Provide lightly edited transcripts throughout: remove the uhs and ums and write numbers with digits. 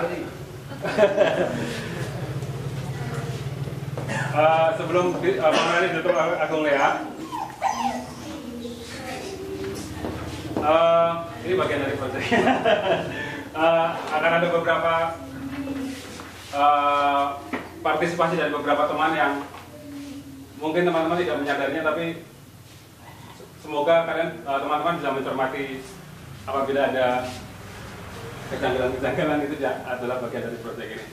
kali. Sebelum pameran ditutup Agung Lea, ini bagian dari proyek. Akan ada beberapa partisipasi dari beberapa teman yang mungkin teman-teman tidak menyadarinya, tapi semoga kalian teman-teman bisa mencermati apabila ada kejanggalan itu adalah bagian dari proyek ini.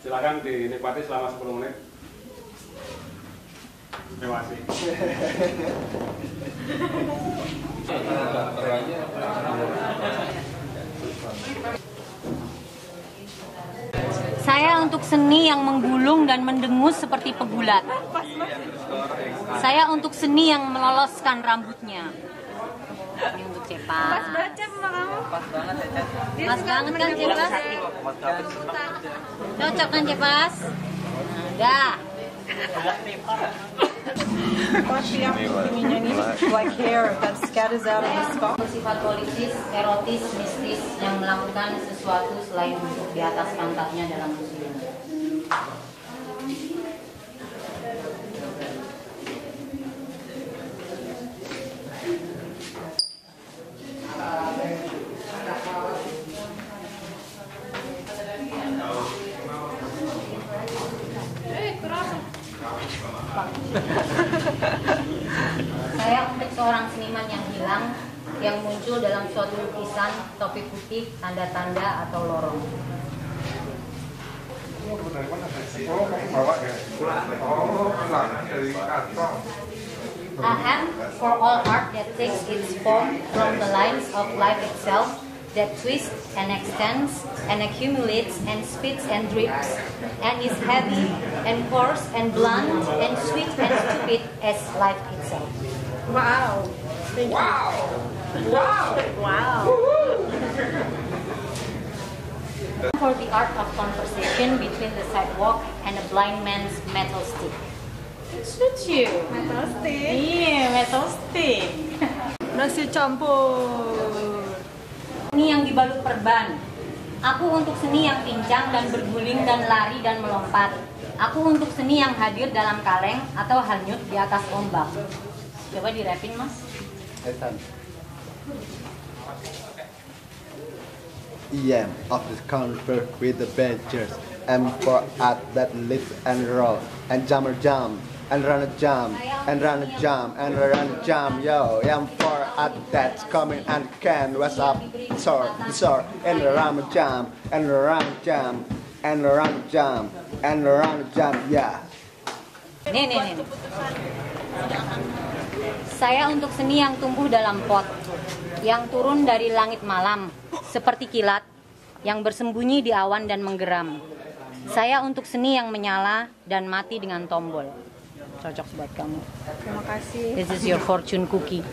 Silakan dinikmati selama 10 menit. Terima kasih. Saya untuk seni yang menggulung dan mendengus seperti pegulat. Saya untuk seni yang meloloskan rambutnya. Ini untuk Cepas. Pas baca sama kamu. Pas banget ya, Cak. Pas banget kan Cepas? Cocok kan Cepas? Nah, Like hair that scatters out of the skull. bersifat politis, erotis, mistis yang melakukan sesuatu selain duduk di atas pantatnya dalam museum. Saya untuk seorang seniman yang hilang, yang muncul dalam suatu lukisan, topi putih, tanda-tanda atau lorong. A hand for all art that takes its form from the lines of life itself, that twists and extends and accumulates and spits and drips, and is heavy and coarse and blunt and sweet and stupid as life itself. Wow. Wow! Wow! Wow. For the art of conversation between the sidewalk and a blind man's metal stick. It suits you. Metal stick. Iya, metal stick. Nasi campur. Seni yang dibalut perban. Aku untuk seni yang pincang dan berguling dan lari dan melompat. Aku untuk seni yang hadir dalam kaleng atau hanyut di atas ombak. Coba dirapin, Mas. EM of the convert with the benchers, M for art that lives and roll and jump and run a jump and run a jump and run a jump, yo. M for art that's coming and can what's up, soar and run a jump and run a jump and run a jump and run a jump, yeah. Nih. Saya untuk seni yang tumbuh dalam pot, yang turun dari langit malam, seperti kilat, yang bersembunyi di awan dan menggeram. Saya untuk seni yang menyala dan mati dengan tombol. Cocok buat kamu. Terima kasih. This is your fortune cookie.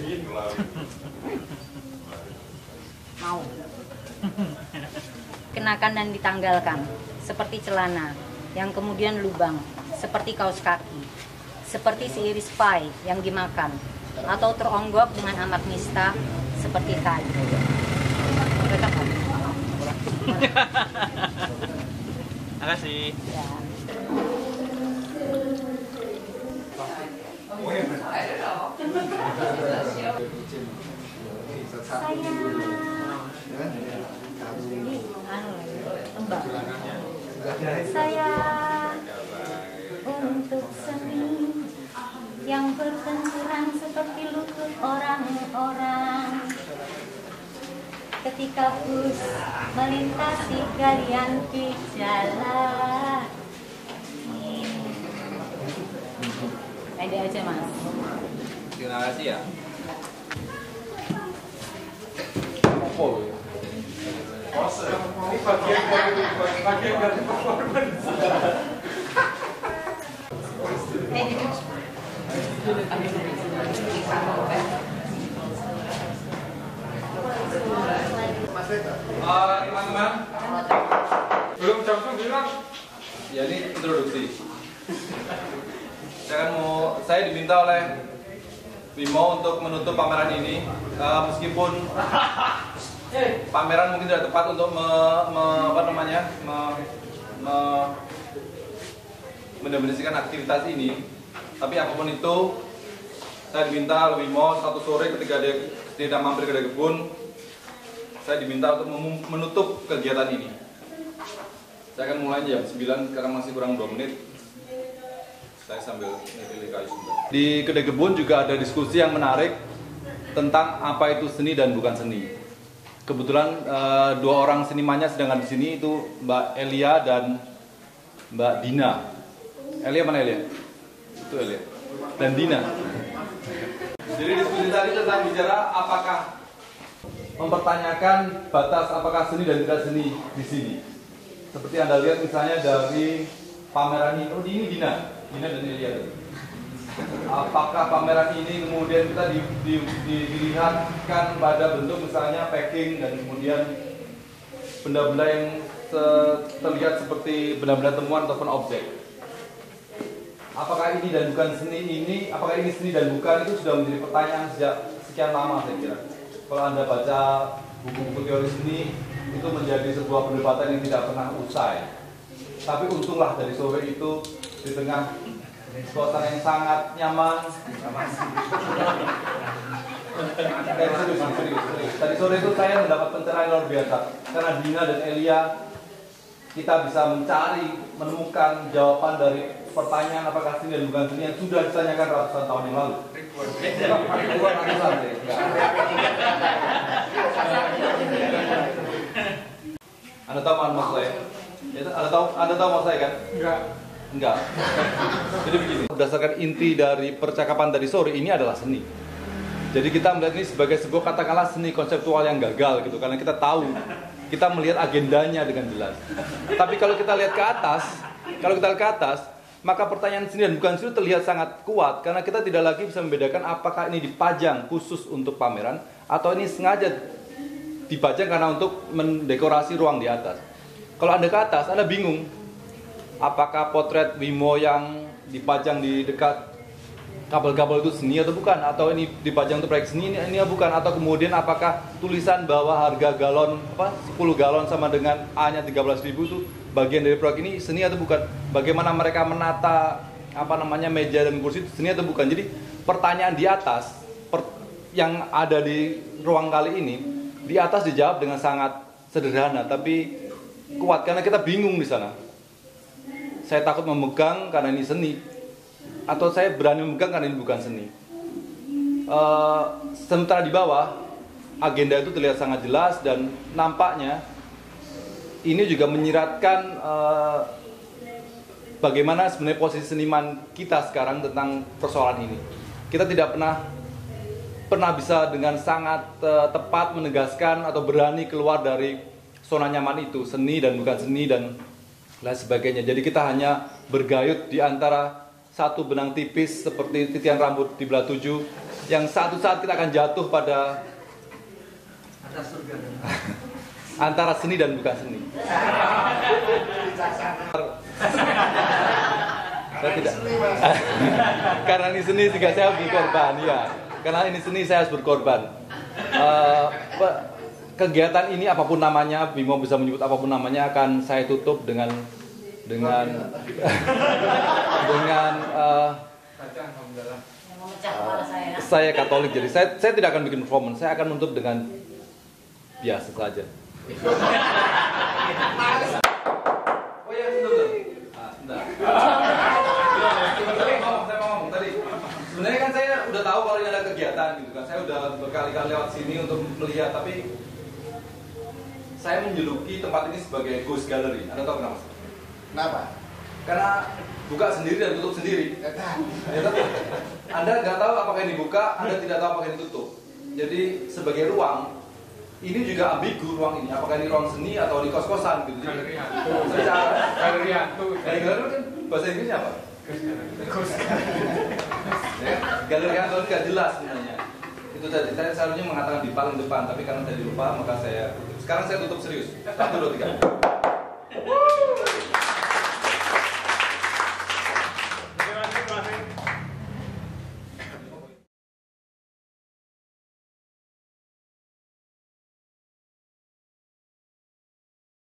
Mau. Kenakan dan ditanggalkan, seperti celana, yang kemudian lubang, seperti kaos kaki, seperti si iris pie yang dimakan, atau teronggok dengan amat nista, seperti kayu. Cocok kan? Makasih. Ya. Saya untuk seni yang berbenturan seperti lutut orang-orang ketika bus melintasi galian di jalan. Pede aja, Mas. Terima kasih ya. Ini bagian dari performance. Teman-teman, Belum jam 9. ya ini introduksi. Saya diminta oleh Bimo untuk menutup pameran ini, meskipun pameran mungkin tidak tepat untuk mendefinisikan aktivitas ini. Tapi apapun itu, saya diminta oleh Wimo satu sore ketika dia mampir ke kebun, saya diminta untuk menutup kegiatan ini. Saya akan mulai jam 9, sekarang masih kurang 2 menit. Saya sambil pilih kayu sebentar. Di kedai kebun juga ada diskusi yang menarik tentang apa itu seni dan bukan seni. Kebetulan 2 orang senimannya sedang di sini, itu Mbak Elia dan Mbak Dina. Elia mana Elia? Itu Elia. Dan Dina. Jadi diskusi tadi tentang bicara apakah mempertanyakan batas apakah seni dan tidak seni di sini. Seperti Anda lihat misalnya dari pameran ini, ini Dina dan Elia. Apakah pameran ini kemudian kita dilihatkan pada bentuk misalnya packing dan kemudian benda-benda yang terlihat seperti benda-benda temuan ataupun objek. Apakah ini dan bukan seni ini, apakah ini seni dan bukan, itu sudah menjadi pertanyaan sejak sekian lama saya kira. Kalau Anda baca buku-buku teori seni, itu menjadi sebuah perdebatan yang tidak pernah usai. Tapi untunglah dari sore itu di tengah suasana yang sangat nyaman. Tadi sore itu saya mendapat pencerahan luar biasa karena Dina dan Elia, kita bisa menemukan jawaban dari pertanyaan apakah seni dan bukan seni yang sudah ditanyakan ratusan tahun yang lalu. Anda tahu apa maksud saya? Anda tahu maksud saya kan? Enggak. Jadi begini, berdasarkan inti dari percakapan tadi sore, ini adalah seni. Jadi kita melihat ini sebagai sebuah katakanlah seni konseptual yang gagal gitu, karena kita tahu, kita melihat agendanya dengan jelas. Tapi kalau kita lihat ke atas, maka pertanyaan seni dan bukan seni terlihat sangat kuat, karena kita tidak lagi bisa membedakan apakah ini dipajang khusus untuk pameran atau ini sengaja dipajang karena untuk mendekorasi ruang di atas. Kalau Anda ke atas, Anda bingung. Apakah potret Wimo yang dipajang di dekat kabel-kabel itu seni atau bukan? Atau ini dipajang untuk proyek seni ini bukan? Atau kemudian apakah tulisan bahwa harga galon 10 galon sama dengan A-nya 13.000 itu bagian dari proyek ini seni atau bukan? Bagaimana mereka menata meja dan kursi itu seni atau bukan? Jadi pertanyaan di atas yang ada di ruang kali ini, di atas dijawab dengan sangat sederhana tapi kuat karena kita bingung di sana. Saya takut memegang karena ini seni, atau saya berani memegang karena ini bukan seni. Sementara di bawah agenda itu terlihat sangat jelas dan nampaknya ini juga menyiratkan bagaimana sebenarnya posisi seniman kita sekarang tentang persoalan ini. Kita tidak pernah bisa dengan sangat tepat menegaskan atau berani keluar dari zona nyaman itu, seni dan bukan seni dan lain sebagainya. Jadi kita hanya bergayut di antara satu benang tipis seperti titian rambut di belah 7 yang satu saat kita akan jatuh pada antara seni dan bukan seni. Saya tidak. Karena ini seni juga saya harus berkorban ya. Karena ini seni saya harus berkorban. Kegiatan ini apapun namanya, Wimo bisa menyebut apapun namanya, akan saya tutup dengan saya Katolik, jadi saya tidak akan bikin performance, saya akan menutup dengan biasa saja. Oh ya, sebentar. Saya mau ngomong tadi. Sebenarnya kan saya udah tahu kalau ini ada kegiatan gitu kan, saya udah berkali-kali lewat sini untuk melihat, tapi saya menjuluki tempat ini sebagai ghost gallery. Anda tahu kenapa? Kenapa? Karena buka sendiri dan tutup sendiri. Anda nggak tahu apakah ini buka, Anda tidak tahu apakah ini tutup. Jadi sebagai ruang, ini juga ambigu ruang ini. Apakah ini ruang seni atau di kos-kosan gitu. Galeri hantu. Galeri hantu. Galeri kan bahasa Inggrisnya apa? Galeri hantu nggak jelas sebenarnya. Itu tadi saya seharusnya mengatakan di paling depan, tapi karena tadi lupa maka saya sekarang saya tutup serius. 1, 2, 3.